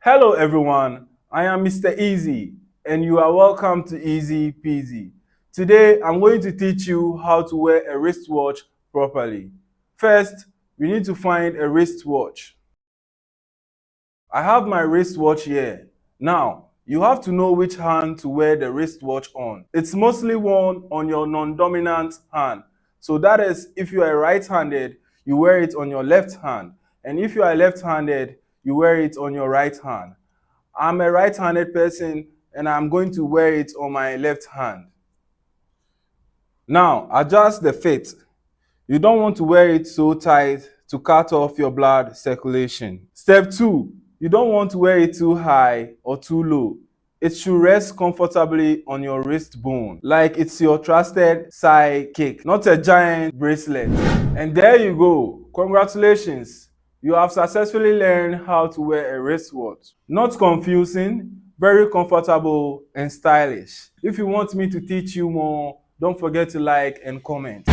Hello everyone, I am Mr. Easy and you are welcome to Easy Peasy. Today I'm going to teach you how to wear a wristwatch properly. First, we need to find a wristwatch. I have my wristwatch here. Now, you have to know which hand to wear the wristwatch on. It's mostly worn on your non-dominant hand. So that is, if you are right-handed, you wear it on your left hand. And if you are left-handed, you wear it on your right hand. I'm a right-handed person and I'm going to wear it on my left hand. Now, adjust the fit. You don't want to wear it so tight to cut off your blood circulation. Step 2. You don't want to wear it too high or too low. It should rest comfortably on your wrist bone, like it's your trusted sidekick, not a giant bracelet. And there you go. Congratulations. You have successfully learned how to wear a wristwatch. Not confusing, very comfortable and stylish. If you want me to teach you more, don't forget to like and comment.